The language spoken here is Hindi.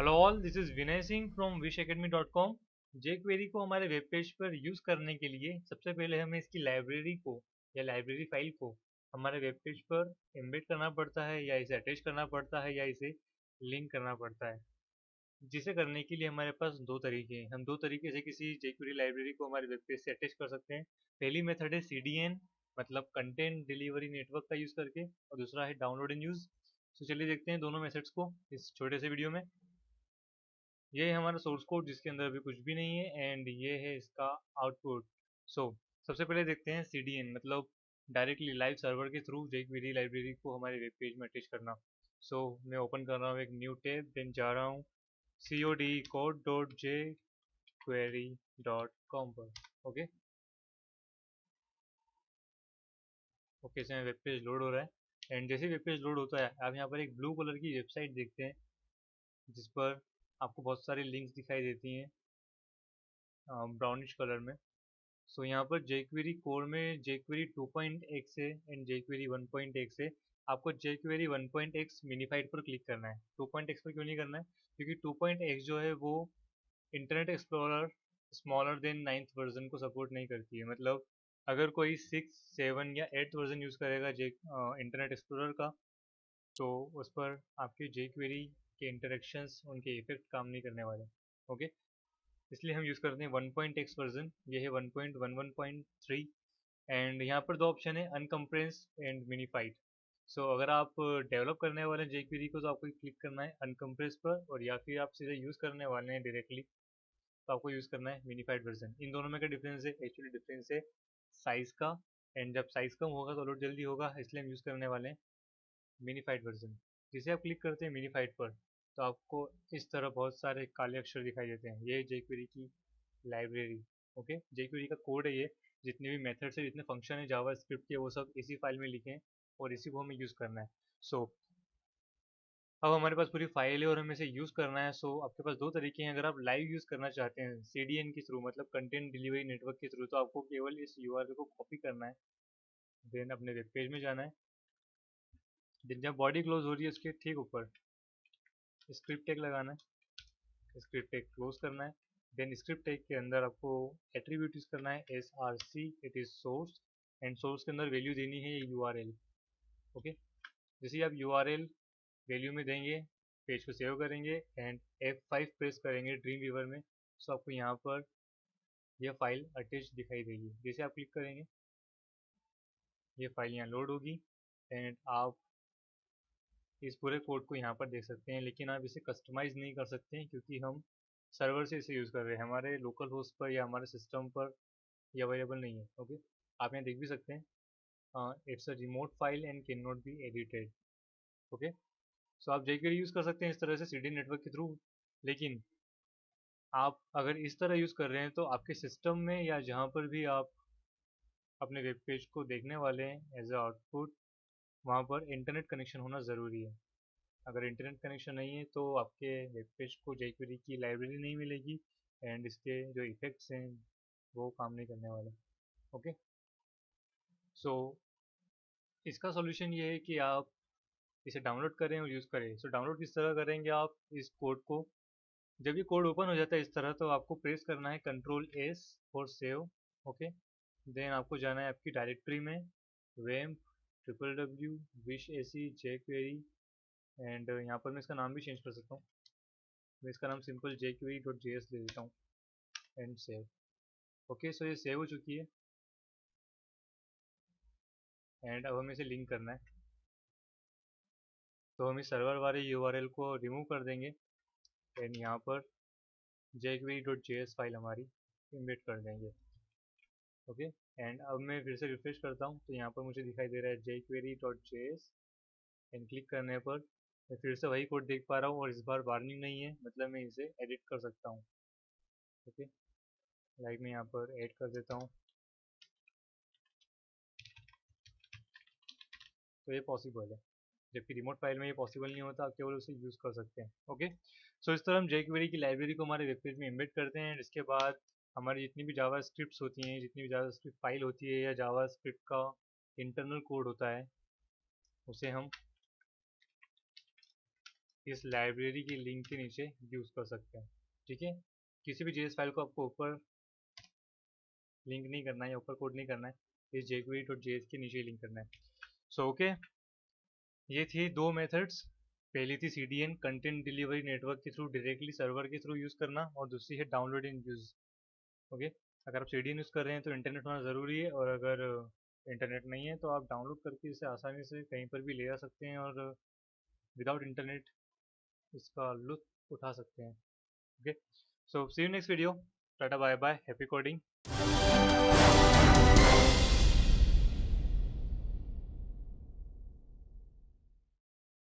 Hello all, this is Vinay Singh from wishacademy.com। jQuery को हमारे वेब पेज पर यूज़ करने के लिए सबसे पहले हमें इसकी लाइब्रेरी को या लाइब्रेरी फाइल को हमारे वेब पेज पर एम्बेड करना पड़ता है, या इसे अटैच करना पड़ता है, या इसे लिंक करना पड़ता है। जिसे करने के लिए हमारे पास दो तरीके हैं। हम दो तरीके से किसी jQuery लाइब्रेरी को हमारे वेब पेज से अटैच कर सकते हैं। पहली मेथड है CDN, मतलब कंटेंट डिलीवरी नेटवर्क का यूज़ करके, और दूसरा है डाउनलोड एंड यूज़। तो चलिए देखते हैं दोनों मेथड्स को इस छोटे से वीडियो में। ये है हमारा सोर्स कोड जिसके अंदर अभी कुछ भी नहीं है, एंड ये है इसका आउटपुट। सो सबसे पहले देखते हैं CDN, मतलब डायरेक्टली लाइव सर्वर के थ्रू jQuery लाइब्रेरी को हमारे वेब पेज में अटैच करना। सो मैं ओपन कर रहा हूँ एक न्यू टैब, देन जा रहा हूँ code.jquery.com पर। ओके ओके से वेब पेज लोड हो रहा है, एंड जैसे वेब पेज लोड होता है आप यहाँ पर एक ब्लू कलर की वेबसाइट देखते हैं जिस पर आपको बहुत सारी लिंक्स दिखाई देती हैं ब्राउनिश कलर में। सो यहाँ पर jQuery कोर में jQuery 2.x है एंड jQuery 1.x है। आपको jQuery 1.x मिनीफाइड पर क्लिक करना है। 2.x पर क्यों नहीं करना है? क्योंकि 2.x जो है वो internet explorer smaller than 9th version को सपोर्ट नहीं करती है। मतलब अगर कोई 6, 7 या 8th वर्जन यूज़ करेगा इंटरनेट एक्सप्लोरर का, तो उस पर आपके jQuery के इंटरेक्शंस, उनके इफेक्ट काम नहीं करने वाले। ओके, इसलिए हम यूज़ करते हैं 1.x वर्जन। ये है 1.11.3, एंड यहाँ पर दो ऑप्शन है, अनकम्प्रेस एंड मिनीफाइड। सो अगर आप डेवलप करने वाले हैं jQuery को तो आपको क्लिक करना है अनकम्प्रेस पर, और या फिर आप सीधे यूज़ करने वाले हैं डायरेक्टली तो आपको यूज़ करना है मिनीफाइड वर्जन। इन दोनों में क्या डिफरेंस है? एक्चुअली डिफरेंस है साइज़ का, एंड जब साइज़ कम होगा तो लोड जल्दी होगा, इसलिए हम यूज़ करने वाले हैं मिनीफाइड वर्जन। जिसे आप क्लिक करते हैं मिनीफाइड पर तो आपको इस तरह बहुत सारे काले अक्षर दिखाई देते हैं। ये jQuery की लाइब्रेरी। ओके, jQuery का कोड है ये। जितने भी मेथड्स है, जितने फंक्शन है जावा स्क्रिप्ट के, वो सब इसी फाइल में लिखे हैं और इसी को हमें यूज़ करना है। सो अब हमारे पास पूरी फाइल है और हमें इसे यूज़ करना है। सो आपके पास दो तरीके हैं। अगर आप लाइव यूज़ करना चाहते हैं CDN के थ्रू, मतलब कंटेंट डिलीवरी नेटवर्क के थ्रू, तो आपको केवल इस URL को कॉपी करना है, देन अपने वेब पेज में जाना है। देन जब बॉडी क्लोज हो रही है उसके ठीक ऊपर स्क्रिप्ट टैग लगाना है, स्क्रिप्ट टैग क्लोज करना है। देन स्क्रिप्ट टैग के अंदर आपको एट्रीब्यूट यूज़ करना है src, it is source, and source के अंदर वैल्यू देनी है ये URL। ओके, जैसे ही आप URL वैल्यू में देंगे, पेज को सेव करेंगे एंड F5 प्रेस करेंगे ड्रीम वीवर में, सो आपको यहाँ पर यह फाइल अटैच दिखाई देगी। जैसे आप क्लिक करेंगे ये फाइल यहाँ लोड होगी, एंड आप इस पूरे कोड को यहाँ पर देख सकते हैं। लेकिन आप इसे कस्टमाइज़ नहीं कर सकते हैं क्योंकि हम सर्वर से इसे यूज़ कर रहे हैं, हमारे लोकल होस्ट पर या हमारे सिस्टम पर ये अवेलेबल नहीं है। ओके, आप यहाँ देख भी सकते हैं it's a remote file and can not be edited. Okay, so आप jQuery यूज़ कर सकते हैं इस तरह से CDN नेटवर्क के थ्रू। लेकिन आप अगर इस तरह यूज़ कर रहे हैं तो आपके सिस्टम में या जहाँ पर भी आप अपने वेब पेज को देखने वाले हैं एज अ आउटपुट, वहाँ पर इंटरनेट कनेक्शन होना ज़रूरी है। अगर इंटरनेट कनेक्शन नहीं है तो आपके वेब पेज को jQuery की लाइब्रेरी नहीं मिलेगी, एंड इसके जो इफ़ेक्ट्स हैं वो काम नहीं करने वाले। ओके, सो इसका सॉल्यूशन ये है कि आप इसे डाउनलोड करें और यूज़ करें। सो डाउनलोड किस तरह करेंगे? आप इस कोड को, जब ये कोड ओपन हो जाता है इस तरह, तो आपको प्रेस करना है Ctrl+S for save. Okay, then आपको जाना है आपकी डायरेक्टरी में wamp www wishac jQuery, and यहाँ पर मैं इसका नाम भी चेंज कर सकता हूँ। मैं इसका नाम सिंपल jQuery.js ले देता हूँ एंड सेव। ओके, सो ये सेव हो चुकी है, एंड अब हमें इसे लिंक करना है। तो हम इस सर्वर वाले URL को रिमूव कर देंगे, एंड यहाँ पर jQuery.js फाइल हमारी इम्बेड कर देंगे। ओके, एंड अब मैं फिर से रिफ्रेश करता हूँ तो यहाँ पर मुझे दिखाई दे रहा है jQuery.js, एंड क्लिक करने पर मैं फिर से वही कोड देख पा रहा हूँ, और इस बार वार्निंग नहीं है, मतलब मैं इसे एडिट कर सकता हूँ। ओके, लाइक मैं यहाँ पर ऐड कर देता हूँ, तो ये पॉसिबल है। जबकि रिमोट फाइल में ये पॉसिबल नहीं होता, आप केवल उसे यूज़ कर सकते हैं। ओके, सो इस तरह हम jQuery की लाइब्रेरी को हमारे वेब पेज में एम्बेड करते हैं, एंड इसके बाद हमारी जितनी भी जावा स्क्रिप्ट होती हैं, जितनी भी जावा स्क्रिप्ट फाइल होती है या जावा स्क्रिप्ट का इंटरनल कोड होता है, उसे हम इस लाइब्रेरी की लिंक के नीचे यूज़ कर सकते हैं। ठीक है, किसी भी जेएस फाइल को आपको ऊपर लिंक नहीं करना है या ऊपर कोड नहीं करना है, इस jQuery.js के नीचे लिंक करना है। सो ओके, ये थी दो मेथड्स। पहली थी CDN कंटेंट डिलीवरी नेटवर्क के थ्रू डायरेक्टली सर्वर के थ्रू यूज़ करना, और दूसरी है डाउनलोड एंड यूज़। ओके, अगर आप CDN यूज़ कर रहे हैं तो इंटरनेट होना ज़रूरी है, और अगर इंटरनेट नहीं है तो आप डाउनलोड करके इसे आसानी से कहीं पर भी ले जा सकते हैं और विदाउट इंटरनेट इसका लुत्फ उठा सकते हैं। Okay, so see you next video. टाटा बाय बाय, हैप्पी कोडिंग।